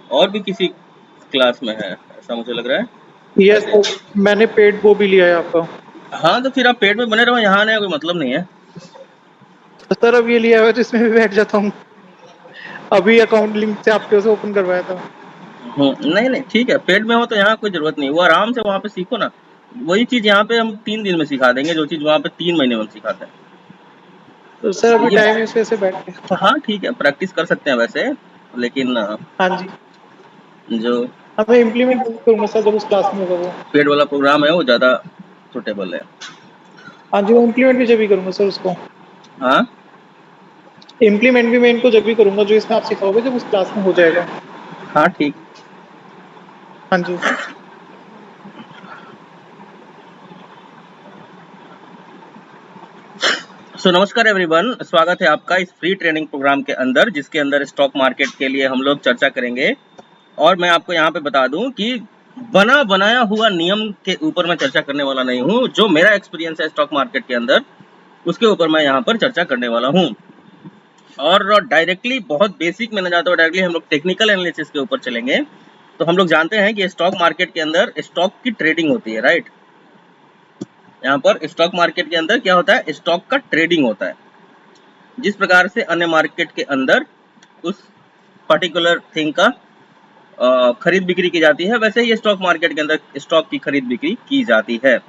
और भी किसी क्लास में है ऐसा मुझे लग रहा है। यस सर, मैंने पेड वो भी लिया है आपका। हाँ तो फिर आप पेड में बने रहो, यहाँ आने का कोई मतलब नहीं है। सर अब ये लिया हुआ है तो इसमें भी बैठ जाता हूँ। अभी अकाउंट लिंक से आपके से ओपन करवाया था। नहीं नहीं ठीक है, पेड में हो तो यहाँ कोई जरूरत नहीं, वो आराम से वहाँ पे सीखो ना। वही चीज यहाँ पे हम 3 दिन में सिखा देंगे जो चीज वहाँ पे 3 महीने में सिखाते हैं। तो सर अभी ये टाइम इस वजह से बैठ गया। हाँ ठीक है, प्रैक्टिस कर सकते हैं वैसे, लेकिन हाँ जी। जो अब मैं इम्प्लीमेंट करूंगा सर जब उस क्लास में होगा वो। पेड वाला प्रोग्राम है वो ज्यादा सुटेबल है। हाँ जी, वो इम्प्लीमेंट भी जब भी करूंगा सर उसको। हाँ इम्प्लीमेंट भी मैं इनको जब भी करूंगा जो इसमें आप सिखाओगे जब उस क्लास में हो जाएगा। हाँ ठीक। हाँ जी। सो नमस्कार एवरीवन, स्वागत है आपका इस फ्री ट्रेनिंग प्रोग्राम के अंदर, जिसके अंदर स्टॉक मार्केट के लिए हम लोग चर्चा करेंगे। और मैं आपको यहाँ पे बता दूं कि बना बनाया हुआ नियम के ऊपर मैं चर्चा करने वाला नहीं हूँ। जो मेरा एक्सपीरियंस है स्टॉक मार्केट के अंदर, उसके ऊपर मैं यहाँ पर चर्चा करने वाला हूँ। और डायरेक्टली बहुत बेसिक में न जाते हुए डायरेक्टली हम लोग टेक्निकल एनालिसिस के ऊपर चलेंगे। तो हम लोग जानते हैं कि स्टॉक मार्केट के अंदर स्टॉक की ट्रेडिंग होती है, राइट। यहाँ पर स्टॉक मार्केट के अंदर क्या होता है, स्टॉक का ट्रेडिंग होता है। जिस प्रकार से अन्य मार्केट के अंदर उस पर्टिकुलर थिंग का खरीद बिक्री की जाती है, वैसे ही स्टॉक मार्केट के अंदर स्टॉक की खरीद बिक्री की जाती है।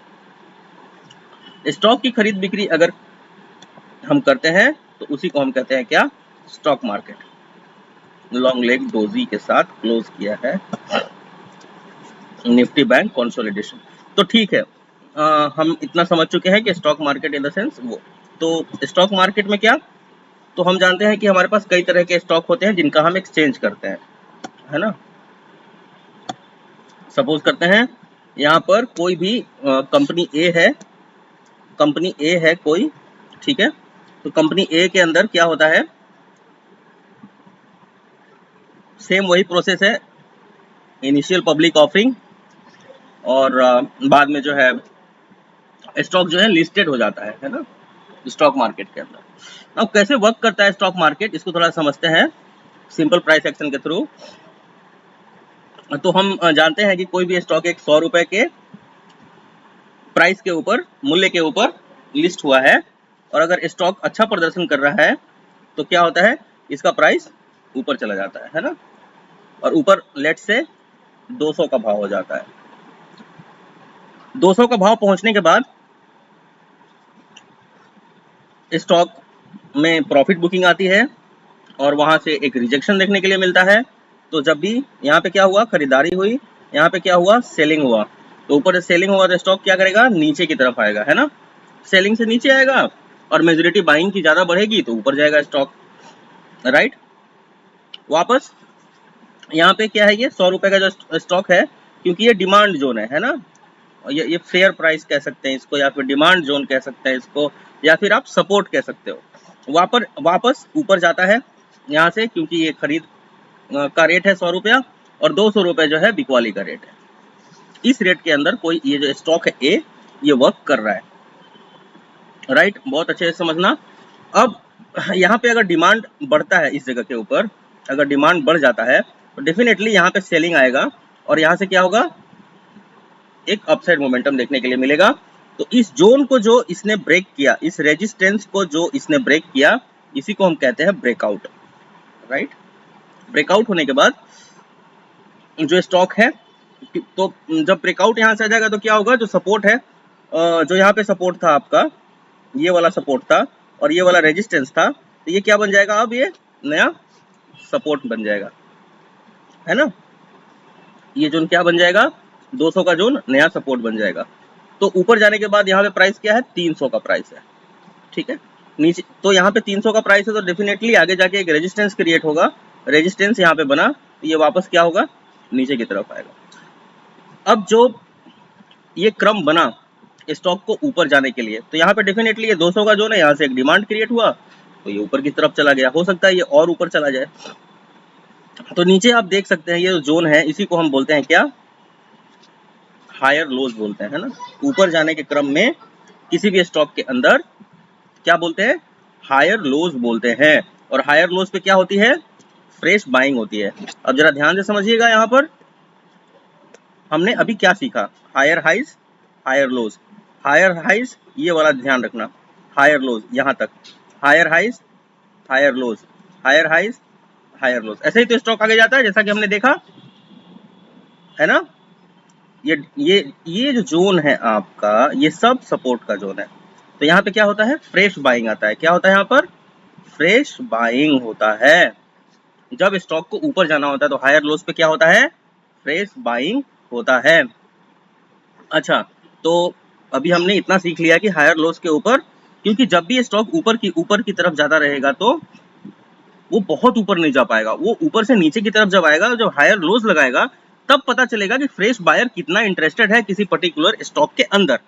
स्टॉक की खरीद बिक्री अगर हम करते हैं तो उसी को हम कहते हैं क्या, stock market. Long leg doji के साथ क्लोज किया है निफ्टी बैंक कंसोलिडेशन। तो ठीक है, हम इतना समझ चुके हैं कि stock market in the sense वो। तो स्टॉक मार्केट में क्या, तो हम जानते हैं कि हमारे पास कई तरह के स्टॉक होते हैं जिनका हम एक्सचेंज करते हैं, है ना। सपोज करते हैं यहाँ पर कोई भी कंपनी ए है, कंपनी ए है कोई, ठीक है। तो कंपनी ए के अंदर क्या होता है, सेम वही प्रोसेस है, इनिशियल पब्लिक ऑफरिंग और बाद में जो है स्टॉक जो है लिस्टेड हो जाता है ना, स्टॉक मार्केट के अंदर। अब कैसे वर्क करता है स्टॉक मार्केट, इसको थोड़ा समझते हैं सिंपल प्राइस एक्शन के थ्रू। तो हम जानते हैं कि कोई भी स्टॉक एक 100 रुपए के प्राइस के ऊपर, मूल्य के ऊपर लिस्ट हुआ है, और अगर स्टॉक अच्छा प्रदर्शन कर रहा है तो क्या होता है, इसका प्राइस ऊपर चला जाता है ना। और ऊपर लेट से 200 का भाव हो जाता है। 200 का भाव पहुंचने के बाद स्टॉक में प्रॉफिट बुकिंग आती है और वहां से एक रिजेक्शन देखने के लिए मिलता है। तो जब भी यहाँ पे क्या हुआ, खरीदारी हुई, यहाँ पे क्या हुआ, सेलिंग हुआ, तो ऊपर से सेलिंग हुआ तो स्टॉक क्या करेगा, नीचे की तरफ आएगा, है ना। सेलिंग से नीचे आएगा और मेजोरिटी बाइंग की ज्यादा बढ़ेगी तो ऊपर जाएगा स्टॉक, राइट। वापस यहाँ पे क्या है, ये 100 रुपए का जो स्टॉक है, क्योंकि ये डिमांड जोन है ना, ये फेयर प्राइस कह सकते हैं इसको, या फिर डिमांड जोन कह सकते हैं इसको, या फिर आप सपोर्ट कह सकते हो। वापस ऊपर जाता है यहाँ से, क्योंकि ये खरीद का रेट है 100 रुपया और 200 रुपए जो है बिकवाली का रेट है। इस रेट के अंदर कोई ये जो स्टॉक है ए, ये वर्क कर रहा है, राइट। बहुत अच्छे से समझना। अब यहाँ पे अगर डिमांड बढ़ता है इस जगह के ऊपर, अगर डिमांड बढ़ जाता है तो डेफिनेटली यहाँ पे सेलिंग आएगा और यहाँ से क्या होगा, एक अपसाइड मोमेंटम देखने के लिए मिलेगा। तो इस जोन को जो इसने ब्रेक किया, इस रेजिस्टेंस को जो इसने ब्रेक किया, इसी को हम कहते हैं ब्रेकआउट, राइट। ब्रेकआउट होने के बाद जो स्टॉक है, तो जब ब्रेकआउट यहाँ से आ जाएगा तो क्या होगा, जो सपोर्ट है, जो यहाँ पे सपोर्ट था आपका, ये वाला सपोर्ट था और ये वाला रेजिस्टेंस था, तो ये क्या बन जाएगा, अब ये नया सपोर्ट बन जाएगा, है ना। ये जोन क्या बन जाएगा, 200 का जोन नया सपोर्ट बन जाएगा। तो ऊपर जाने के बाद यहाँ पे प्राइस क्या है, 300 का प्राइस है, ठीक है। नीचे तो यहाँ पे 300 का प्राइस है, तो डेफिनेटली आगे जाके एक रेजिस्टेंस क्रिएट होगा, रेजिस्टेंस यहाँ पे बना तो ये वापस क्या होगा, नीचे की तरफ आएगा। अब जो ये क्रम बना स्टॉक को ऊपर जाने के लिए, तो यहाँ पे डेफिनेटली ये 200 का जोन है, यहाँ से एक डिमांड क्रिएट हुआ तो ये ऊपर की तरफ चला गया, हो सकता है ये और ऊपर चला जाए। तो नीचे आप देख सकते हैं ये जो जोन है, इसी को हम बोलते हैं क्या, हायर लोज बोलते हैं, है ना। ऊपर जाने के क्रम में किसी भी स्टॉक के अंदर क्या बोलते हैं, हायर लोज बोलते हैं। और हायर लोज पे क्या होती है, फ्रेश बाइंग होती है। अब जरा ध्यान से समझिएगा, यहाँ पर हमने अभी क्या सीखा, higher highs higher lows, higher highs ये वाला ध्यान रखना, हायर लोज यहाँ तक, higher highs higher lows, higher highs higher lows, ऐसे ही तो स्टॉक आगे जाता है जैसा कि हमने देखा है ना। ये जो जोन है आपका, ये सब सपोर्ट का जोन है। तो यहाँ पे क्या होता है, फ्रेश बाइंग आता है। क्या होता है यहाँ पर, फ्रेश बाइंग होता है। जब स्टॉक को ऊपर जाना होता है तो हायर लोज पे क्या होता है, फ्रेश बाइंग होता है। अच्छा, तो अभी हमने इतना सीख लिया कि हायर लोज के ऊपर, क्योंकि जब भी स्टॉक ऊपर की तरफ जाता रहेगा तो वो बहुत ऊपर नहीं जा पाएगा, वो ऊपर से नीचे की तरफ जब आएगा, जब हायर लोज लगाएगा तब पता चलेगा कि फ्रेश बायर कितना इंटरेस्टेड है किसी पर्टिकुलर स्टॉक के अंदर।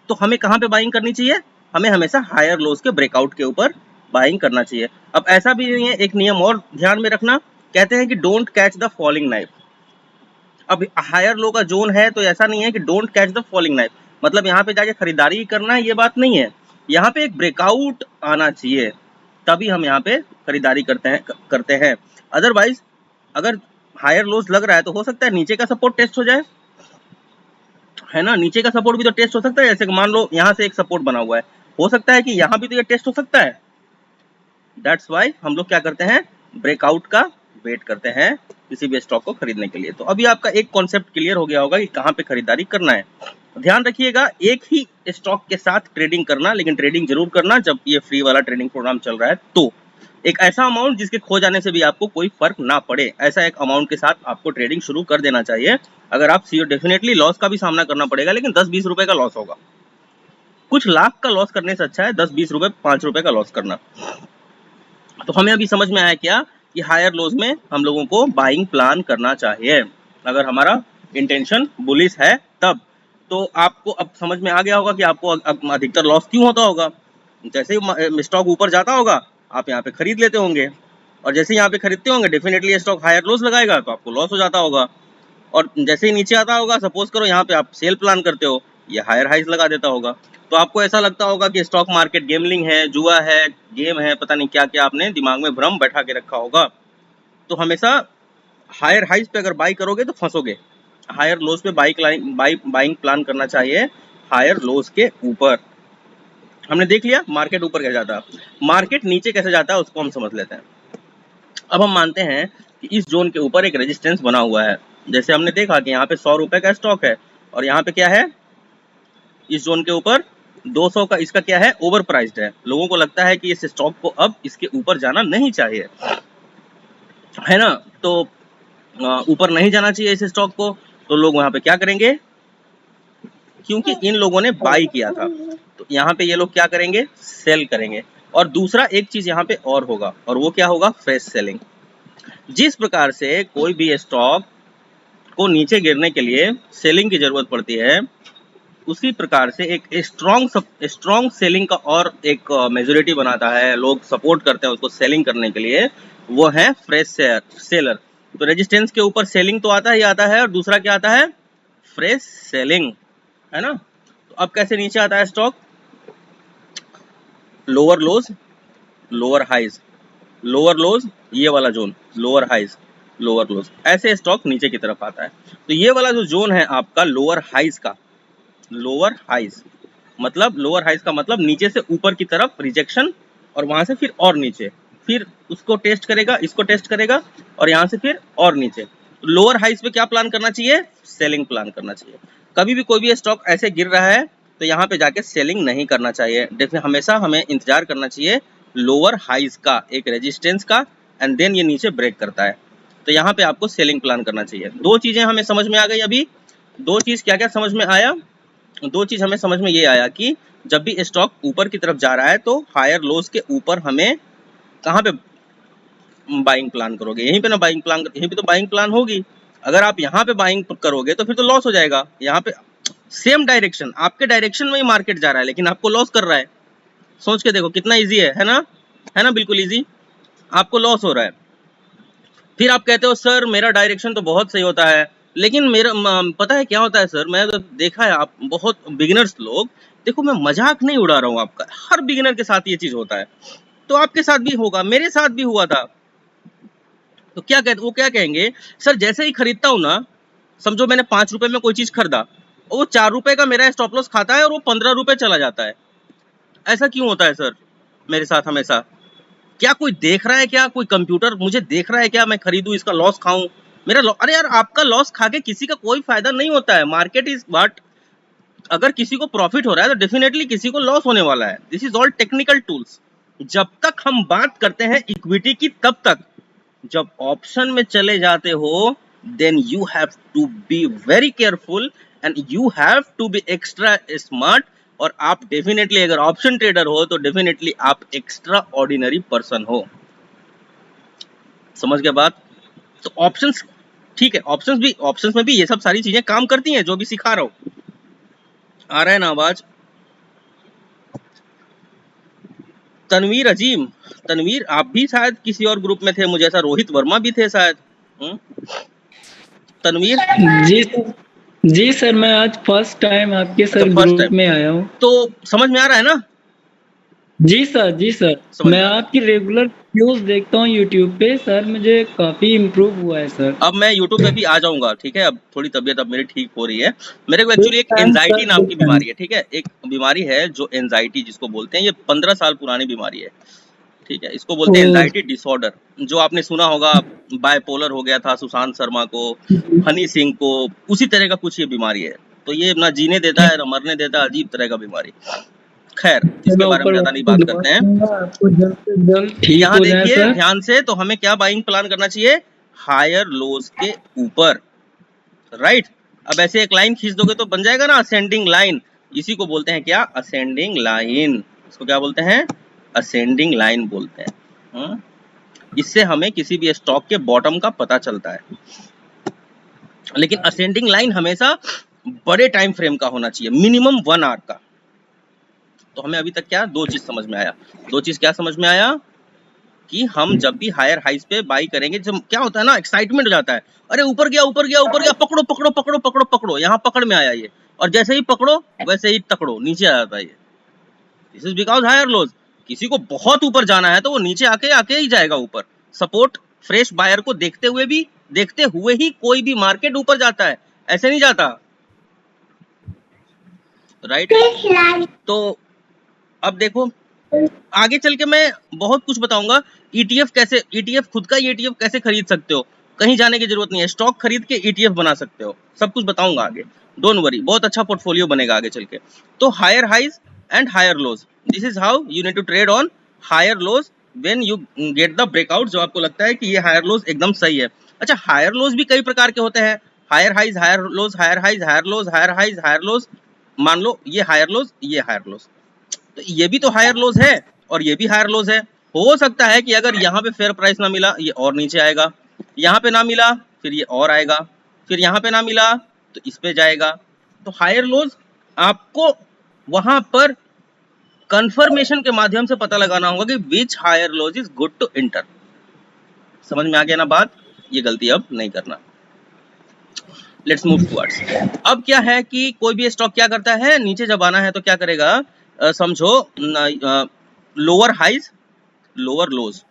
तो हमें कहाँ पे बाइंग करनी चाहिए, हमें हमेशा हायर लोज के ब्रेकआउट के ऊपर बाइंग करना चाहिए। अब ऐसा भी नहीं है, एक नियम और ध्यान में रखना, कहते हैं कि don't catch the falling knife. अब हायर लो का जोन है तो ऐसा नहीं है कि don't catch the falling knife, मतलब यहाँ पे जाके खरीदारी करना है, ये बात नहीं है। यहाँ पे एक ब्रेकआउट आना चाहिए तभी हम यहाँ पे खरीदारी करते हैं। अदरवाइज अगर हायर लोज लग रहा है तो हो सकता है नीचे का सपोर्ट टेस्ट हो जाए, है ना। नीचे का सपोर्ट भी तो टेस्ट हो सकता है, जैसे मान लो यहाँ से एक सपोर्ट बना हुआ है, हो सकता है कि यहाँ भी तो ये टेस्ट हो सकता है। दैट्स वाई हम लोग क्या करते हैं, ब्रेकआउट का वेट करते हैं किसी भी स्टॉक को खरीदने के लिए। तो अभी आपका एक कॉन्सेप्ट क्लियर हो गया होगा कि कहाँ पे खरीदारी करना है। ध्यान रखिएगा, एक ही स्टॉक के साथ ट्रेडिंग करना, लेकिन ट्रेडिंग जरूर करना जब ये फ्री वाला ट्रेडिंग प्रोग्राम चल रहा है। तो एक ऐसा अमाउंट जिसके खो जाने से भी आपको कोई फर्क ना पड़े, ऐसा एक अमाउंट के साथ आपको ट्रेडिंग शुरू कर देना चाहिए। अगर आप डेफिनेटली लॉस का भी सामना करना पड़ेगा, लेकिन 10-20 रुपए का लॉस होगा। कुछ लाख का लॉस करने से अच्छा है 10-20 रुपए 5 रुपए का लॉस करना। तो हमें अभी समझ में आया क्या कि हायर लोज में हम लोगों को बाइंग प्लान करना चाहिए अगर हमारा इंटेंशन बुलिश है तब। तो आपको अब समझ में आ गया होगा कि आपको अधिकतर लॉस क्यों होता होगा। जैसे ही स्टॉक ऊपर जाता होगा आप यहाँ पे खरीद लेते होंगे, और जैसे ही यहाँ पे खरीदते होंगे डेफिनेटली स्टॉक हायर लोज लगाएगा तो आपको लॉस हो जाता होगा। और जैसे ही नीचे आता होगा, सपोज करो यहाँ पे आप सेल प्लान करते हो, ये हायर हाइज लगा देता होगा, तो आपको ऐसा लगता होगा कि स्टॉक मार्केट गेमलिंग है, जुआ है, गेम है, पता नहीं क्या क्या आपने दिमाग में भ्रम बैठा के रखा होगा। तो हमेशा हायर हाइज पे अगर बाई करोगे तो फंसोगे। हायर लोज पे बाइंग प्लान करना चाहिए हायर लोज के ऊपर। हमने देख लिया मार्केट ऊपर कैसे जाता है, मार्केट नीचे कैसे जाता है उसको हम समझ लेते हैं। अब हम मानते हैं कि इस जोन के ऊपर एक रेजिस्टेंस बना हुआ है, जैसे हमने देखा कि यहाँ पे 100 रुपए का स्टॉक है और यहाँ पे क्या है, इस जोन के ऊपर 200 का इसका क्या है, ओवर प्राइस्ड है। लोगों को लगता है कि इस स्टॉक को अब इसके ऊपर जाना नहीं चाहिए, है ना। तो ऊपर नहीं जाना चाहिए इस स्टॉक को, तो लोग वहां पे क्या करेंगे, क्योंकि इन लोगों ने बाई किया था तो यहाँ पे ये लोग क्या करेंगे, सेल करेंगे। और दूसरा एक चीज यहाँ पे और होगा, और वो क्या होगा, फ्रेश सेलिंग। जिस प्रकार से कोई भी स्टॉक को नीचे गिरने के लिए सेलिंग की जरूरत पड़ती है, उसी प्रकार से एक स्ट्रॉन्ग सेलिंग का और एक मेजोरिटी बनाता है, लोग सपोर्ट करते हैं उसको सेलिंग करने के लिए, वो है फ्रेश सेलर। तो रेजिस्टेंस के ऊपर सेलिंग तो आता ही आता है, और दूसरा क्या आता है, फ्रेश सेलिंग, है ना। तो अब कैसे नीचे आता है stock, lower lows lower highs, lower lows ये वाला zone, lower highs lower lows, ऐसे स्टॉक नीचे की तरफ आता है। तो ये वाला जो जोन है आपका लोअर हाइज का, लोअर हाइज मतलब लोअर हाइज का मतलब नीचे से ऊपर की तरफ रिजेक्शन, और वहां से फिर और नीचे, फिर उसको टेस्ट करेगा, इसको टेस्ट करेगा, और यहाँ से फिर और नीचे। लोअर हाइज पे क्या प्लान करना चाहिए, सेलिंग प्लान करना चाहिए। कभी भी कोई भी स्टॉक ऐसे गिर रहा है तो यहाँ पे जाके सेलिंग नहीं करना चाहिए, हमेशा हमें इंतजार करना चाहिए लोअर हाइज का, एक रेजिस्टेंस का, एंड देन ये नीचे ब्रेक करता है, तो यहाँ पे आपको सेलिंग प्लान करना चाहिए। दो चीजें हमें समझ में आ गई अभी। दो चीज क्या क्या समझ में आया, दो चीज हमें समझ में ये आया कि जब भी स्टॉक ऊपर की तरफ जा रहा है तो हायर लोज के ऊपर हमें कहाँ पे बाइंग प्लान करोगे, यहीं पे ना बाइंग प्लान, यहीं पे तो बाइंग प्लान होगी। अगर आप यहाँ पे बाइंग करोगे तो फिर तो लॉस हो जाएगा। यहाँ पे सेम डायरेक्शन, आपके डायरेक्शन में ही मार्केट जा रहा है लेकिन आपको लॉस कर रहा है। सोच के देखो कितना इजी है ना, है ना, बिल्कुल इजी, आपको लॉस हो रहा है। फिर आप कहते हो सर मेरा डायरेक्शन तो बहुत सही होता है, लेकिन मेरा पता है क्या होता है सर, मैं तो देखा है आप बहुत बिगिनर्स लोग, देखो मैं मजाक नहीं उड़ा रहा हूँ आपका, हर बिगिनर के साथ ये चीज होता है, तो आपके साथ भी होगा, मेरे साथ भी हुआ था। तो क्या कहते, वो क्या कहेंगे, सर जैसे ही खरीदता हूँ ना, समझो मैंने 5 रुपए में कोई चीज खरीदा, वो 4 रुपए का मेरा स्टॉप लॉस खाता है और वो 15 रुपए चला जाता है। ऐसा क्यों होता है सर मेरे साथ हमेशा? क्या कोई देख रहा है क्या? कोई कंप्यूटर मुझे देख रहा है क्या? मैं खरीदूं, इसका लॉस खाऊं, मेरा अरे यार, आपका लॉस खा के किसी का कोई फायदा नहीं होता है। मार्केट इज व्हाट, अगर किसी को प्रॉफिट हो रहा है तो डेफिनेटली किसी को लॉस होने वाला है। This is all technical tools. जब तक हम बात करते हैं इक्विटी की तब तक, जब ऑप्शन में चले जाते हो then you have to be very careful and you have to be extra smart. और आप डेफिनेटली अगर ऑप्शन ट्रेडर हो तो डेफिनेटली आप एक्स्ट्रा ऑर्डिनरी पर्सन हो। समझ गए बात? तो ऑप्शंस, ठीक है, ऑप्शंस में भी ये सब सारी चीजें काम करती हैं जो भी सिखा रहा हूं। आ रहा है ना आवाज? तनवीर अजीम, तनवीर आप भी शायद किसी और ग्रुप में थे, मुझे ऐसा रोहित वर्मा भी थे शायद। तनवीर? जी सर, जी सर, मैं आज फर्स्ट टाइम आपके अच्छा, सर फर्स्ट ग्रुप टाइम, में आया हूँ। तो समझ में आ रहा है ना? जी सर, जी सर, समझ मैं में आ रहा है। आपकी रेगुलर वीडियोस देखता हूँ यूट्यूब पे सर, मुझे काफी इम्प्रूव हुआ है सर। अब मैं यूट्यूब पे भी आ जाऊंगा, ठीक है, अब थोड़ी तबीयत अब मेरी ठीक हो रही है। मेरे को बिग एक्चुअली एक फैन एंजाइटी सर, नाम बिग की फैन। बीमारी है, ठीक है, एक बीमारी है जो एंजाइटी जिसको बोलते हैं, ये 15 साल पुरानी बीमारी है, ठीक है, इसको बोलते हैं ओ, एंजाइटी डिसऑर्डर। जो आपने सुना होगा, बायपोलर हो गया था सुशांत शर्मा को, हनी सिंह को, उसी तरह का कुछ ये बीमारी है। तो ये ना जीने देता है ना मरने देता है, अजीब तरह का बीमारी। खैर, इसके मैं बारे में ऊपर ज्यादा वाले नहीं को बात दुआ करते हैं। करूंगा आपको जल्द से जल्द ठीक यहाँ हो जाए देखिए सर। ध्यान से, तो हमें क्या बाइंग प्लान करना चाहिए? हायर लोज के ऊपर, राइट। अब ऐसे एक लाइन खींच दोगे तो बन जाएगा ना असेंडिंग लाइन। इसी को बोलते हैं क्या? Ascending line. इसको क्या बोलते हैं? असेंडिंग लाइन बोलते हैं। इससे हमें किसी भी स्टॉक के बॉटम का पता चलता है। लेकिन असेंडिंग लाइन हमेशा बड़े टाइम फ्रेम का होना चाहिए, मिनिमम 1 आवर का। तो हमें अभी तक क्या दो चीज समझ में आया? दो चीज क्या समझ में आया? कि हम जब भी हायर हाइस पे बाई करेंगे, जब क्या होता है ना, एक्साइटमेंट हो जाता है, अरे ऊपर गया ऊपर गया ऊपर गया, पकड़ो पकड़ो पकड़ो पकड़ो पकड़ो, यहाँ पकड़ में आया ये, और जैसे ही पकड़ो वैसे ही तकड़ो, नीचे आ जाता है ये। This is because higher lows. किसी को बहुत ऊपर जाना है तो वो नीचे आके आके ही जाएगा ऊपर। सपोर्ट फ्रेश बायर को देखते हुए ही कोई भी मार्केट ऊपर जाता है, ऐसे नहीं जाता, राइट। तो अब देखो, आगे चल के मैं बहुत कुछ बताऊंगा। ईटीएफ कैसे, ईटीएफ खुद का ईटीएफ कैसे खरीद सकते हो, कहीं जाने की जरूरत नहीं है, स्टॉक खरीद के ईटीएफ बना सकते हो, सब कुछ बताऊंगा आगे। डोंट वरी, बहुत अच्छा पोर्टफोलियो बनेगा आगे चल के। तो higher highs and higher lows, this is how you need to trade on higher lows when you get the breakout. जो आपको लगता है कि ये हायर लोज एकदम सही है। अच्छा, हायर लोज भी कई प्रकार के होते हैं, higher highs higher lows, higher highs higher lows, higher highs higher lows. मान लो ये हायर लोज, ये हायर लोज, तो ये भी तो हायर लोज है और ये भी हायर लोज है। हो सकता है कि अगर यहाँ पे फेयर प्राइस ना मिला, ये और नीचे आएगा, यहाँ पे ना मिला फिर ये और आएगा, फिर यहाँ पे ना मिला तो इस पे जाएगा। तो हायर लोज आपको वहां पर कंफर्मेशन के माध्यम से पता लगाना होगा कि which higher lows is good to enter. समझ में आ गया ना बात? ये गलती अब नहीं करना। Let's move towards. अब क्या है कि कोई भी स्टॉक क्या करता है, नीचे जब आना है तो क्या करेगा, समझो लोअर हाइज लोअर लोज।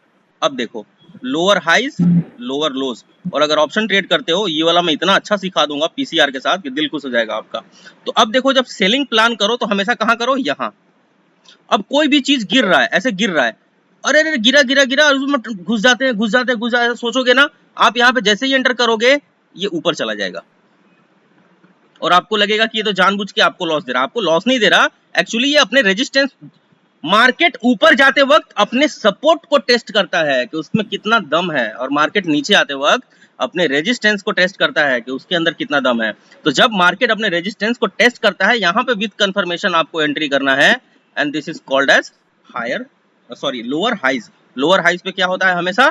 अब देखो, लोअर हाइज लोअर लोज, और अगर ऑप्शन ट्रेड करते हो, ये वाला मैं इतना अच्छा सिखा दूंगा पीसीआर के साथ कि दिल खुश हो जाएगा आपका। तो अब देखो, जब सेलिंग प्लान करो तो हमेशा कहाँ करो? यहाँ। अब कोई भी चीज गिर रहा है, ऐसे गिर रहा है, अरे अरे गिरा गिरा गिरा, और उसमें घुस जाते हैं घुस जाते हैं घुस जाते हैं, सोचोगे ना आप यहाँ पे जैसे ही एंटर करोगे ये ऊपर चला जाएगा, और आपको लगेगा कि ये तो जानबूझ के आपको लॉस दे रहा है। आपको लॉस नहीं दे रहा, एक्चुअली ये अपने रेजिस्टेंस, मार्केट ऊपर जाते वक्त अपने सपोर्ट को टेस्ट करता है कि उसमें कितना दम है, और मार्केट नीचे आते वक्त अपने रेजिस्टेंस को टेस्ट करता है कि उसके अंदर कितना दम है। तो जब मार्केट अपने रेजिस्टेंस को टेस्ट करता है, यहाँ पे विथ कंफर्मेशन आपको एंट्री करना है, and this is called as higher, sorry, lower highs. Lower highs पे क्या होता है? हमेशा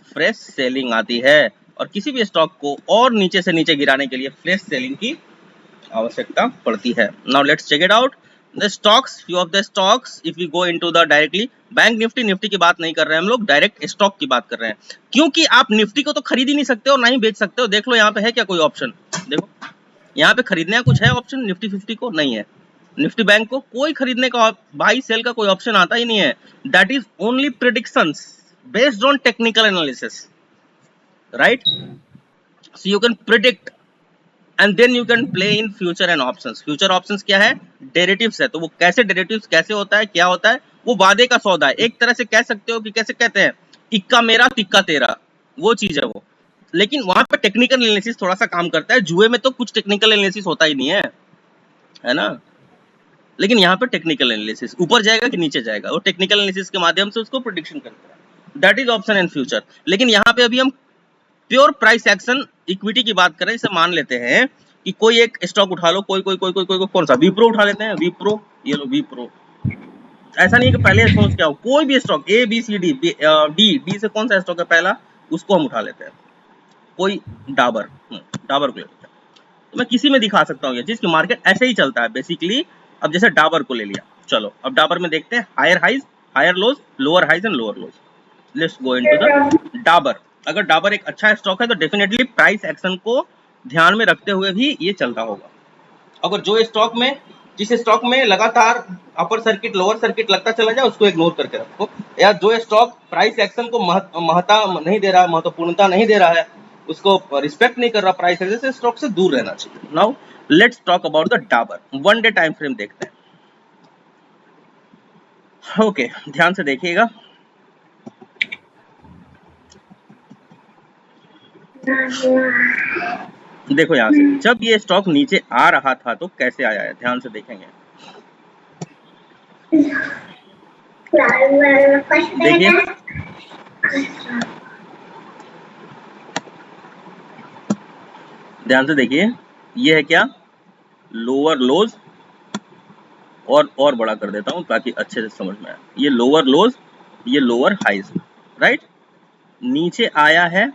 फ्रेश सेलिंग आती है, और किसी भी स्टॉक को और नीचे से नीचे गिराने के लिए फ्रेश सेलिंग की आवश्यकता पड़ती है। Now let's check it out the stocks, few of the stocks, if we go into the directly, Bank Nifty की बात नहीं कर रहे हैं हम लोग, डायरेक्ट स्टॉक की बात कर रहे हैं, क्योंकि आप निफ्टी को तो खरीद ही नहीं सकते और ना ही बेच सकते हो। देख लो यहाँ पे है क्या कोई ऑप्शन? देखो यहाँ पे खरीदने का कुछ है ऑप्शन? निफ्टी 50 को नहीं है, निफ्टी बैंक को कोई खरीदने का बाई सेल का कोई ऑप्शन आता ही नहीं है। That is only predictions based on technical analysis. right? So you can predict and then you can play in future and options. Future options क्या है? Derivatives है। तो वो कैसे derivatives कैसे होता है, क्या होता है? वो वादे का सौदा है। एक तरह से कह सकते हो कि कैसे कहते हैं, इक्का मेरा तिक्का तेरा, वो चीज है वो। लेकिन वहां पे टेक्निकल एनालिसिस थोड़ा सा काम करता है। जुए में तो कुछ टेक्निकल एनालिसिस होता ही नहीं है ना। लेकिन यहाँ पे टेक्निकल एनालिसिस ऊपर जाएगा कि नीचे जाएगा, वो टेक्निकल एनालिसिस के माध्यम से उसको प्रिडिक्शन करता है। That is option and future. लेकिन यहाँ पे अभी हम प्योर प्राइस एक्शन इक्विटी की बात करें। इसे मान लेते हैं कि कोई एक स्टॉक उठा लो, कोई कौन सा, विप्रो उठा लेते हैं। विप्रो, ये लो विप्रो। ऐसा नहीं है कि पहले सोच क्या हो, कोई भी stock A B C D, D से कौन सा स्टॉक है पहला, उसको हम उठा लेते हैं। कोई डाबर, डाबर को ले लेते हैं। तो मैं किसी में दिखा सकता हूँ ये चीज कि मार्केट ऐसे ही चलता है बेसिकली। अब जैसे डाबर को ले लिया, चलो अब डाबर में देखते हैं higher highs, higher lows, lower highs and lower lows. Let's go into the Dabur. अगर डाबर एक अच्छा स्टॉक है तो डेफिनेटली प्राइस एक्शन को ध्यान में रखते हुए भी ये चलता होगा। अगर जो स्टॉक में, जिस स्टॉक में लगातार अपर सर्किट लोअर सर्किट लगता चला जाए, उसको इग्नोर करके रखो। या जो स्टॉक प्राइस एक्शन को महत्ता नहीं दे रहा, महत्वपूर्णता नहीं दे रहा है, उसको रिस्पेक्ट नहीं कर रहा प्राइस एक्शन से, स्टॉक से दूर रहना चाहिए। Now let's talk about the Dabur. One day time frame देखते हैं। ओके, ध्यान से देखिएगा। देखो यहाँ से जब ये स्टॉक नीचे आ रहा था तो कैसे आया है, ध्यान से देखेंगे। देखिए ध्यान से देखिए, ये है क्या, लोअर लोज, और बड़ा कर देता हूँ ताकि अच्छे से समझ में आए। ये लोअर लोज, ये लोअर हाइज, राइट। नीचे आया है,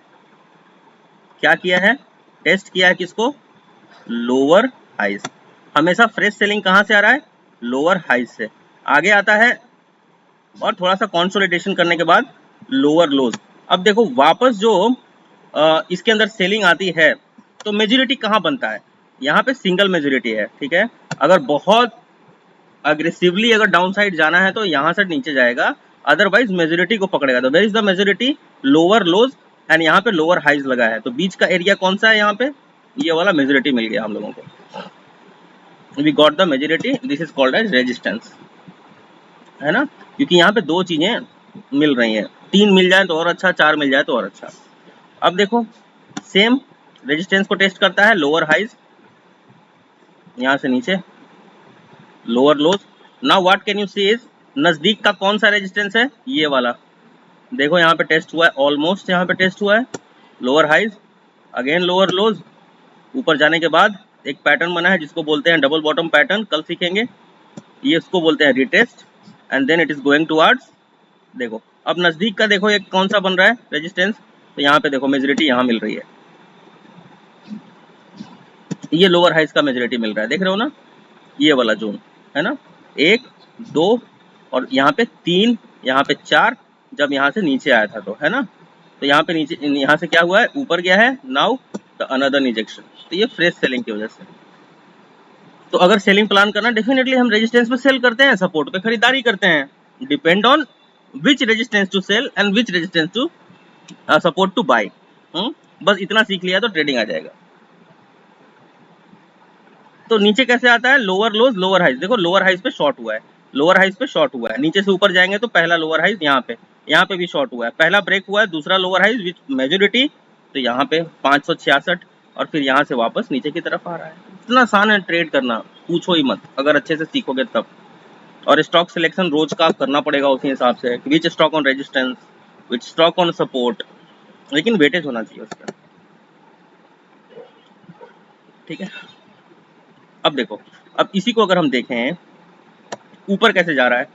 क्या किया है, टेस्ट किया है किसको, लोअर हाइज। हमेशा फ्रेश सेलिंग कहाँ से आ रहा है, लोअर हाइज से। आगे आता है और थोड़ा सा कंसोलिडेशन करने के बाद लोअर लोज। अब देखो वापस जो इसके अंदर सेलिंग आती है तो मेजोरिटी कहाँ बनता है, यहाँ पे सिंगल मेजोरिटी है, ठीक है। अगर बहुत अग्रेसिवली अगर डाउन साइड जाना है तो यहाँ से नीचे जाएगा, अदरवाइज मेजोरिटी को पकड़ेगा। तो where is the majority, lower lows, and यहाँ पे लोअर हाइज लगा है। तो बीच का एरिया कौन सा है, यहाँ पे ये वाला मेजोरिटी मिल गया हम लोगों को। We got the majority, this is called as resistance, है ना। क्योंकि यहाँ पे दो चीजें मिल रही हैं, तीन मिल जाए तो और अच्छा, चार मिल जाए तो और अच्छा। अब देखो सेम रेजिस्टेंस को टेस्ट करता है, लोअर हाइज, यहाँ से नीचे lower lows. Now what can you see is, नजदीक का कौन सा रेजिस्टेंस है, ये वाला। देखो यहाँ पे टेस्ट हुआ है, ऑलमोस्ट यहाँ पे टेस्ट हुआ है, lower highs, again lower lows. ऊपर जाने के बाद एक पैटर्न बना है जिसको बोलते हैं डबल बॉटम पैटर्न, कल सीखेंगे। ये इसको बोलते हैं retest, and then it is going towards. देखो अब नजदीक का देखो एक कौन सा बन रहा है रेजिस्टेंस, तो यहाँ पे देखो मेजोरिटी यहाँ मिल रही है, ये लोअर हाइज का मेजोरिटी मिल रहा है, देख रहे हो ना, ये वाला जोन है ना, एक दो और यहाँ पे तीन, यहाँ पे चार, जब यहाँ से नीचे आया था तो, है ना। तो यहाँ पे नीचे, यहाँ से क्या हुआ है, ऊपर गया है, नाउ द अनदर इंजेक्शन। तो ये फ्रेश सेलिंग की वजह से। तो अगर सेलिंग प्लान करना, डेफिनेटली हम रेजिस्टेंस पे सेल करते हैं, सपोर्ट पे खरीदारी करते हैं। Depend on which resistance to sell and which resistance to support to buy. बस इतना सीख लिया तो ट्रेडिंग आ जाएगा। तो नीचे कैसे आता है, लोअर लोज लोअर हाइज। देखो लोअर हाइज पे शॉर्ट हुआ है, लोअर हाइज पे शॉर्ट हुआ है। नीचे से ऊपर जाएंगे तो पहला लोअर हाइज यहाँ पे भी शॉर्ट हुआ है, पहला ब्रेक हुआ है, दूसरा लोअर हाइज विच मेजोरिटी, तो यहाँ पे 566, और फिर यहाँ से वापस नीचे की तरफ आ रहा है। इतना आसान है ट्रेड करना, पूछो ही मत, अगर अच्छे से सीखोगे तब। और स्टॉक सिलेक्शन रोज का करना पड़ेगा उसी हिसाब से, विच stock on resistance, which stock on support, लेकिन वेटेज होना चाहिए उसका, ठीक है। अब देखो, अब इसी को अगर हम देखें ऊपर कैसे जा रहा है,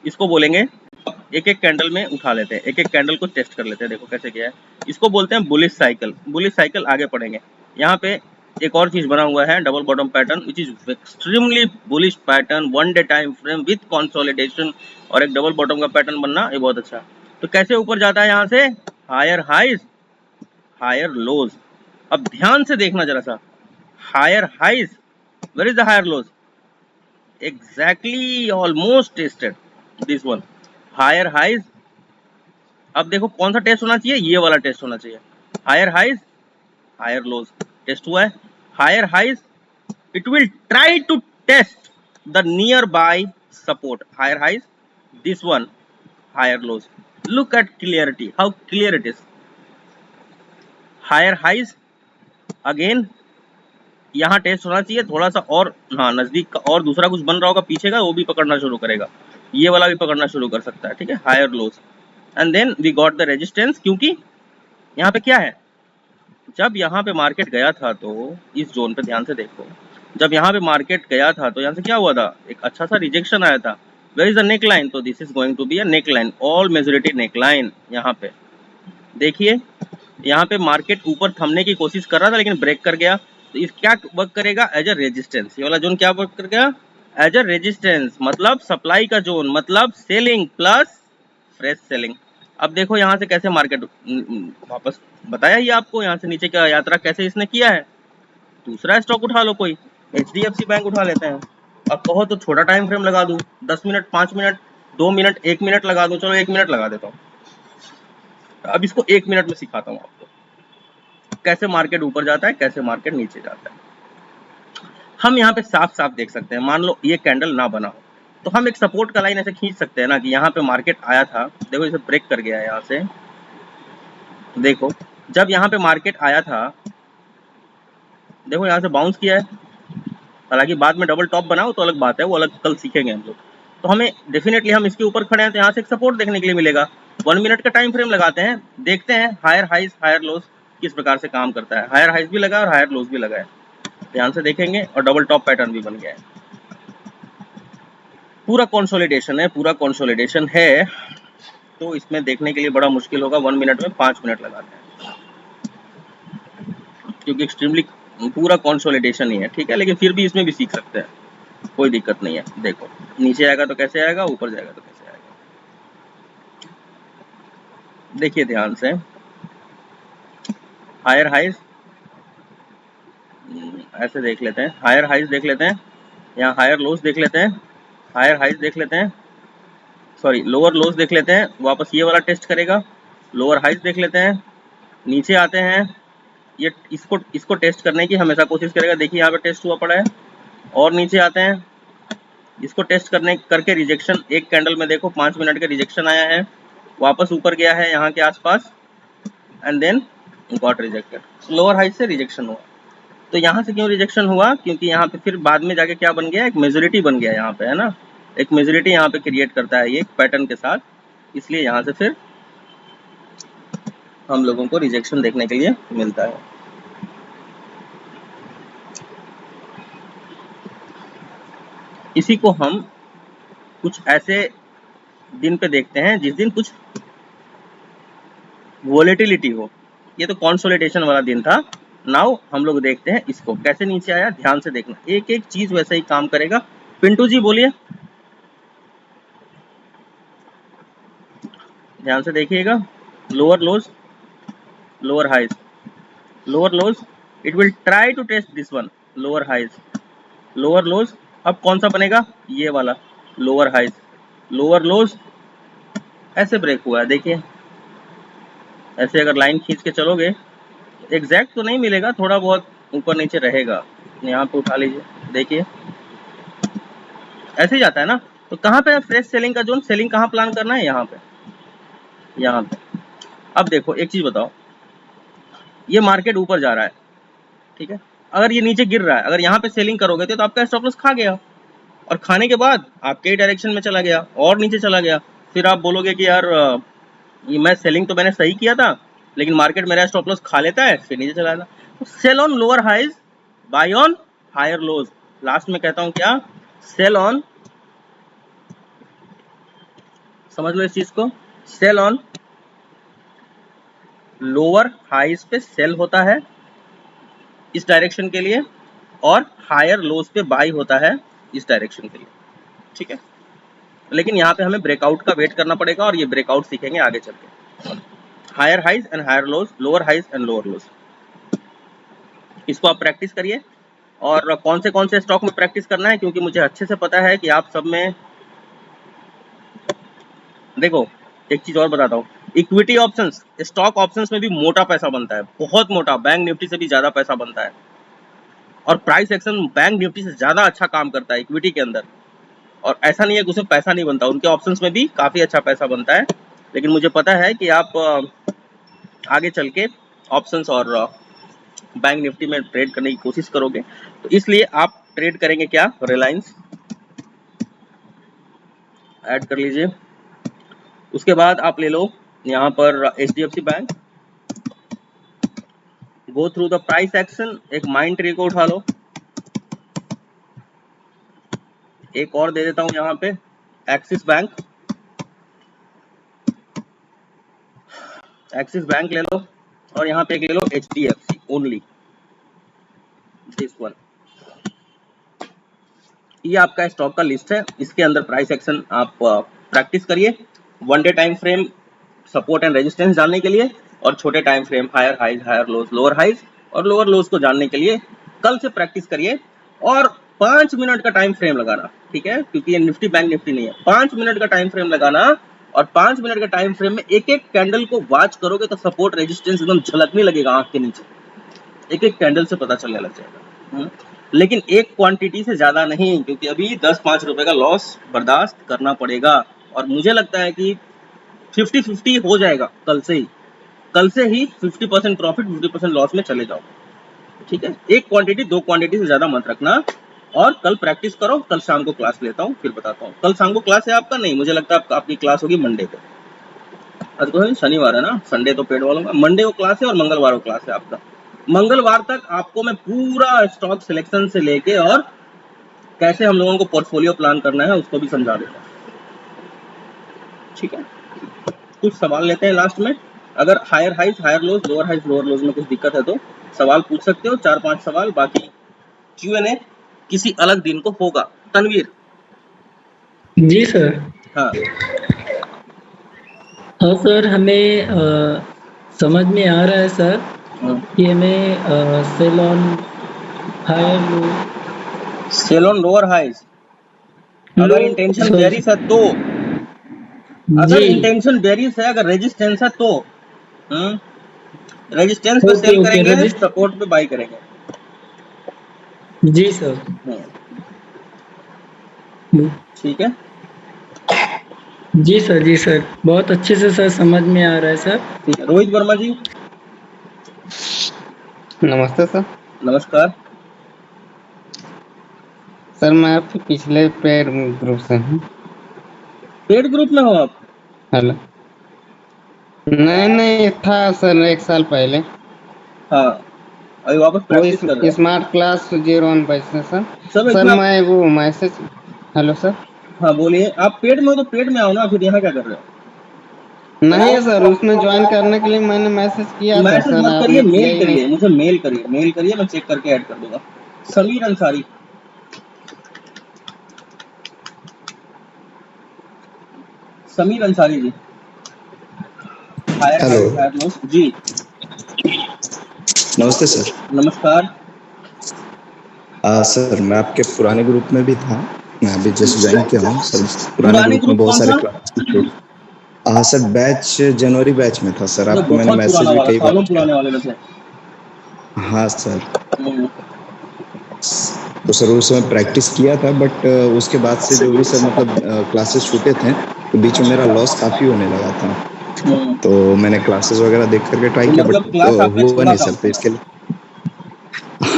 इसको बोलेंगे, एक एक कैंडल में उठा लेते हैं, एक एक कैंडल को टेस्ट कर लेते हैं, देखो कैसे गया है। इसको बोलते हैं बुलिश साइकिल। बुलिश साइकिल आगे पढ़ेंगे। यहाँ पे एक और चीज बना हुआ है, double bottom pattern, which is extremely bullish pattern, one day time frame with consolidation, और एक डबल बॉटम का पैटर्न बनना, ये बहुत अच्छा। तो कैसे ऊपर जाता है, यहाँ से हायर हाइज हायर लोज। अब ध्यान से देखना जरा सा, higher highs, where is the higher lows, exactly almost tested this one, higher highs. अब देखो कौन सा टेस्ट होना चाहिए, ये वाला टेस्ट होना चाहिए, higher highs higher lows test हुआ है, higher highs it will try to test the nearby support, higher highs, this one higher lows. Look at clarity, how clear it is. Higher highs again यहाँ test होना चाहिए थोड़ा सा और, हाँ नजदीक का और दूसरा कुछ बन रहा होगा पीछे का, वो भी पकड़ना शुरू करेगा, ये वाला भी पकड़ना शुरू कर सकता है, ठीक है, higher lows. And then we got the resistance, क्योंकि यहाँ पे क्या है, जब यहाँ पे मार्केट गया था तो इस जोन पे ध्यान से देखो, जब यहाँ पे मार्केट गया था तो यहाँ से क्या हुआ था, एक अच्छा सा रिजेक्शन आया था। Where is the neck line, तो this is going to be a neck line, all majority neck line. यहाँ पे देखिए, यहाँ पे मार्केट ऊपर थमने की कोशिश कर रहा था लेकिन ब्रेक कर गया, तो इस क्या वर्क करेगा, एज अ रेजिस्टेंस। ये वाला जोन क्या वर्क कर गया, एज अ रेजिस्टेंस, मतलब सप्लाई का जोन, मतलब सेलिंग प्लस फ्रेश सेलिंग। अब देखो यहाँ से कैसे मार्केट वापस, बताया ही आपको, यहाँ से नीचे का यात्रा कैसे इसने किया है। दूसरा स्टॉक उठा लो, कोई HDFC बैंक उठा लेते हैं। अब कहो तो छोटा टाइम फ्रेम लगा दूं, 10 मिनट, 5 मिनट, 2 मिनट, 1 मिनट लगा दूं, चलो 1 मिनट लगा देता हूँ। अब इसको 1 मिनट में सिखाता हूँ आपको कैसे मार्केट ऊपर जाता है, कैसे मार्केट नीचे जाता है। हम यहाँ पे साफ साफ देख सकते हैं, मान लो ये कैंडल ना बना हो तो हम एक सपोर्ट का लाइन ऐसे खींच सकते हैं ना, कि यहाँ पे मार्केट आया था, देखो इसे ब्रेक कर गया है यहाँ से, देखो जब यहाँ पे मार्केट आया था, देखो यहाँ से बाउंस किया है, हालांकि बाद में डबल टॉप बनाओ तो अलग बात है, वो अलग कल सीखेंगे हम लोग। तो हमें डेफिनेटली, हम इसके ऊपर खड़े हैं तो यहाँ से एक सपोर्ट देखने के लिए मिलेगा। 1 मिनट का टाइम फ्रेम लगाते हैं, देखते हैं हायर हाइज हायर लोज किस प्रकार से काम करता है। हायर हाइज भी लगा और हायर लोज भी लगा है, ध्यान से देखेंगे, और डबल टॉप पैटर्न भी बन गया है। पूरा कंसोलिडेशन है, पूरा कंसोलिडेशन है, तो इसमें देखने के लिए बड़ा मुश्किल होगा 1 मिनट में 5 मिनट लगाते हैं, क्योंकि एक्सट्रीमली पूरा कंसोलिडेशन ही है, ठीक है, लेकिन फिर भी इसमें भी सीख सकते हैं, कोई दिक्कत नहीं है। देखो नीचे आएगा तो कैसे आएगा, ऊपर जाएगा तो कैसे आएगा, देखिए ध्यान से। हायर हाइज ऐसे देख लेते हैं, हायर हाइज देख लेते हैं, यहाँ हायर लोज देख लेते हैं, हायर हाइज देख लेते हैं, सॉरी लोअर लोज देख लेते हैं, वापस ये वाला टेस्ट करेगा, लोअर हाइज देख लेते हैं, नीचे आते हैं, ये इसको टेस्ट करने की हमेशा कोशिश करेगा, देखिए यहाँ पे टेस्ट हुआ पड़ा है, और नीचे आते हैं, इसको टेस्ट करके रिजेक्शन, एक कैंडल में देखो 5 मिनट का रिजेक्शन आया है, वापस ऊपर गया है यहाँ के आसपास, and then got rejected, lower highs से रिजेक्शन हुआ। तो यहाँ से क्यों रिजेक्शन हुआ, क्योंकि यहाँ पे फिर बाद में जाके क्या बन गया, एक मेजोरिटी बन गया यहाँ पे, है ना, एक मेजोरिटी यहाँ पे क्रिएट करता है ये पैटर्न के साथ, इसलिए यहाँ से फिर हम लोगों को रिजेक्शन देखने के लिए मिलता है। इसी को हम कुछ ऐसे दिन पे देखते हैं जिस दिन कुछ वोलेटिलिटी हो, ये तो कंसोलिडेशन वाला दिन था। नाउ हम लोग देखते हैं इसको कैसे नीचे आया, ध्यान से देखना, एक एक चीज वैसे ही काम करेगा। पिंटू जी बोलिए, ध्यान से देखिएगा, lower lows, lower highs, lower lows, it will try to test this one, lower highs, lower lows, अब कौन सा बनेगा, ये वाला, लोअर हाइज, लोअर लोज, ऐसे ब्रेक हुआ है, देखिए ऐसे अगर लाइन खींच के चलोगे, एग्जैक्ट तो नहीं मिलेगा, थोड़ा बहुत ऊपर नीचे रहेगा, यहाँ पे उठा लीजिए, देखिए ऐसे ही जाता है ना। तो कहाँ पे फ्रेश सेलिंग का जोन, सेलिंग कहाँ प्लान करना है, यहाँ पे, यहाँ पे। अब देखो एक चीज बताओ, ये मार्केट ऊपर जा रहा है, ठीक है, अगर ये नीचे गिर रहा है, अगर यहाँ पे सेलिंग करोगे तो आपका स्टॉप लॉस खा गया, और खाने के बाद आपके डायरेक्शन में चला गया और नीचे चला गया, फिर आप बोलोगे कि यार ये मैं सेलिंग तो मैंने सही किया था, लेकिन मार्केट मेरा स्टॉप लॉस खा लेता है, फिर नीचे चला जाता। तो sell on lower highs, buy on higher lows, last में कहता हूं क्या, सेल ऑन, समझ लो इस चीज को, सेल ऑन लोअर हाइज पे सेल होता है इस डायरेक्शन के लिए, और हायर लोज पे बाई होता है इस डायरेक्शन के लिए, ठीक है। लेकिन यहाँ पे हमें ब्रेकआउट का वेट करना पड़ेगा, और ये ब्रेकआउट सीखेंगे आगे चल के। Higher highs and higher lows, lower highs and lower lows, इसको आप प्रैक्टिस करिए। और कौन से स्टॉक में प्रैक्टिस करना है, क्योंकि मुझे अच्छे से पता है कि आप सब में, देखो एक चीज और बताता हूँ, इक्विटी ऑप्शंस, स्टॉक ऑप्शंस में भी मोटा पैसा बनता है, बहुत मोटा, बैंक निफ्टी से भी ज्यादा पैसा बनता है। और प्राइस एक्शन बैंक निफ्टी से ज्यादा अच्छा काम करता है इक्विटी के अंदर। और ऐसा नहीं है कि उसमें पैसा नहीं बनता, उनके ऑप्शंस में भी काफी अच्छा पैसा बनता है। लेकिन मुझे पता है कि आप आगे चल के ऑप्शंस और बैंक निफ्टी में ट्रेड करने की कोशिश करोगे, तो इसलिए आप ट्रेड करेंगे क्या, रिलायंस ऐड कर लीजिए। उसके बाद आप ले लो यहाँ पर HDFC bank, go through the price action, एक माइंड ट्री को उठा लो। एक और दे देता हूँ यहाँ पे एक्सिस बैंक, एक्सिस बैंक ले लो। और यहाँ पे एक ले लो HDFC ओनली, दिस वन। ये आपका स्टॉक का लिस्ट है, इसके अंदर प्राइस एक्शन आप प्रैक्टिस करिए, 1 day time frame support and resistance जानने के लिए, और छोटे time frame higher highs, higher lows, lower highs और लोअर लोज को जानने के लिए कल से प्रैक्टिस करिए। और 5 मिनट का टाइम फ्रेम लगाना, ठीक है, क्योंकि ये निफ्टी बैंक निफ्टी नहीं है। 5 मिनट का टाइम फ्रेम लगाना, और 5 मिनट का टाइम फ्रेम में एक एक कैंडल को वॉच करोगे तो सपोर्ट रेजिस्टेंस एकदम झलकने लगेगा आंख के नीचे, एक एक कैंडल से पता चलने लग जाएगा। लेकिन एक क्वांटिटी से ज्यादा नहीं, क्योंकि अभी 10-5 रुपए का लॉस बर्दाश्त करना पड़ेगा। और मुझे लगता है कि 50-50 हो जाएगा कल से ही, कल से ही 50% प्रॉफिट 50% लॉस में चले जाओ, ठीक है। एक क्वांटिटी 2 क्वांटिटी से ज्यादा मत रखना, और कल प्रैक्टिस करो। कल शाम को क्लास लेता हूँ, फिर बताता हूँ। कल शाम को क्लास है आपका? नहीं, मुझे लगता है आपकी क्लास होगी मंडे को। आज तो शनिवार है ना, संडे तो पेड वालों का, मंडे को क्लास है और मंगलवार को क्लास है आपका। मंगलवार तक आपको मैं पूरा स्टॉक सिलेक्शन से लेके और कैसे हम लोगों को पोर्टफोलियो प्लान करना है उसको भी समझा देगा, ठीक है। कुछ सवाल लेते हैं लास्ट में। अगर higher highs, higher lows, lower highs, lower lows में कुछ दिक्कत है तो सवाल पूछ सकते हो, 4-5 सवाल। बाकी Q&A किसी अलग दिन को होगा। तनवीर। जी सर। हाँ हाँ सर, हमें समझ में आ रहा है सर कि हमें sell on higher low, sell on lower highs, अगर इंटेंशन बेरिश है तो, अगर जी इंटेंशन बेरिश है, अगर रेजिस्टेंस है तो रेजिस्टेंस पे ओके सेल ओके करेंगे, रजिस्ट सपोर्ट पे बाई करेंगे। जी सर। ठीक है। जी सर, बहुत अच्छे से सर समझ में आ रहा है सर। ठीक है, रोहित वर्मा जी। नमस्ते सर। नमस्कार सर मैं आपके पिछले पेड ग्रुप से हूँ। पेड ग्रुप में हो आप? हेलो। नहीं था सर, 1 साल पहले। हाँ, अभी वापस वो प्रैक्टिस कर रहे स्मार्ट क्लास 01 बैच से सर। सब सर इसमें आप। मैं वो मैसेज। Hello sir. हाँ बोलिए, आप पेड में हो तो पेड में आओ ना, फिर यहाँ क्या कर रहे हो? नहीं सर, उसमें ज्वाइन करने के लिए मैंने मैसेज किया था मैसेज सर, मत करिए, आपने किया मेल ही नहीं। करिए, मुझे मेल करिए, मेल करिए, मैं चेक करके ऐड कर दूंगा। समीर अंसारी, समीर अंसारी जी। हायर हेलो, हाइज, हायर लोस जी। नमस्ते सर। नमस्कार। सर मैं आपके पुराने ग्रुप में भी था, मैं अभी जस्ट ज्वाइन किया हूँ सर। पुराने पुराने ग्रुप में ग्रुप बहुत कौन सारे सा? क्लासेस की छूट। हाँ सर, बैच जनवरी बैच में था सर, तो आपको मैंने बहुत पुराना मैसेज भी वाला, कई बार सालों किया। पुराने वाले में से। हाँ सर, हम्म, तो सर उस समय प्रैक्टिस किया था, बट उसके बाद से जो भी सर मतलब क्लासेस छूटे थे, तो बीच में मेरा लॉस काफी होने लगा था। हम्म। तो मैंने क्लासेस वगैरह देख करके ट्राई तो किया, मतलब बट क्लास आपने हुआ छोड़ा नहीं था सर। उस तो समय? इसके लिए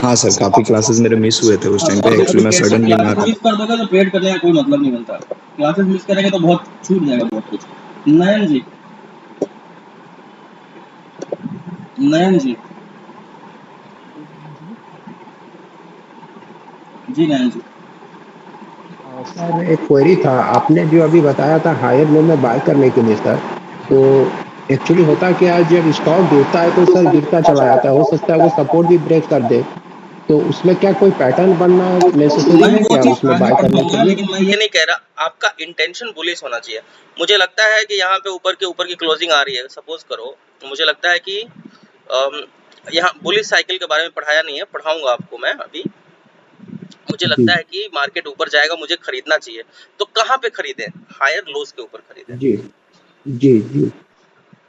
हाँ सर, काफी क्लासेस मेरे मिस हुए थे उस हाँ, टाइम तो पे। अभी एक्चुअली मैं कैसे सडनली मैं आ क्लासेस रहा मिस कर दोगे तो पेड करने का कोई मतलब नहीं बनता। क्लासेस मिस करेंगे तो बहुत छूट जाएगा, बहुत कुछ। नयन जी, नयन जी, जी नयन जी। सर एक क्वेरी था, आपने जो अभी बताया था हायर लो में बाय करने के लिए सर, तो एक्चुअली होता क्या है, जब स्टॉक गिरता है तो सर गिरता चला जाता है, हो सकता है वो सपोर्ट भी ब्रेक कर दे, तो उसमें क्या कोई पैटर्न बनना नेसेसरी मैं है वो क्या चीज उसमें आगे बाय करने के पढ़ाऊंगा, लिए? लेकिन मैं ये नहीं कह रहा आपका इंटेंशन बुलिश होना चाहिए। मुझे लगता है कि यहाँ पे ऊपर की क्लोजिंग आ रही है, सपोज करो, मुझे लगता है कि यहाँ बुलिश साइकिल के बारे में पढ़ाया नहीं है, पढ़ाऊंगा आपको मैं अभी। मुझे जी लगता है कि मार्केट ऊपर जाएगा, मुझे खरीदना चाहिए, तो कहाँ पे खरीदें? हायर लोज के ऊपर खरीदें। जी जी जी।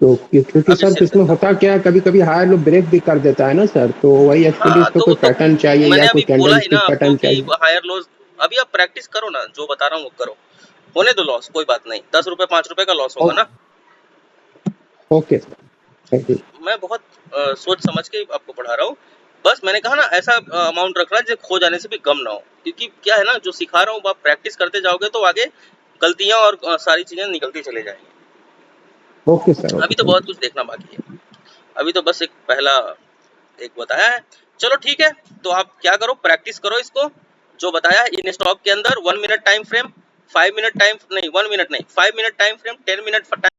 तो क्योंकि अभी सर सेल इसमें होता क्या है, कभी कभी हायर लो ब्रेक भी कर देता है ना सर, तो वही एक्चुअली हाँ इसका तो कोई वो तो पैटर्न चाहिए मैंने या कोई अभी बोला कैंडल ही ना स्टिक आपको पैटर्न कि चाहिए। हायर लोज अभी आप प्रैक्टिस करो ना, जो बता रहा हूँ वो करो, होने दो लॉस, कोई बात नहीं, 10 रुपए 5 रुपए का लॉस होगा ना। Okay thank you. मैं बहुत सोच समझ के आपको पढ़ा रहा हूँ, बस मैंने कहा ना ऐसा अमाउंट रखना जो खो जाने से भी गम ना हो, क्योंकि क्या है ना, जो सिखा रहा हूँ आप प्रैक्टिस करते जाओगे तो आगे गलतियां और सारी चीजें निकलती चले जाएंगी। ओके सर अभी ओके तो थैंक बहुत कुछ देखना बाकी है, अभी तो बस एक पहला एक बताया है। चलो ठीक है, तो आप क्या करो, प्रैक्टिस करो इसको जो बताया इन स्टॉक के अंदर 1 minute time frame, 5 minute time नहीं 1 मिनट नहीं 5 मिनट टाइम फ्रेम, 10 मिनट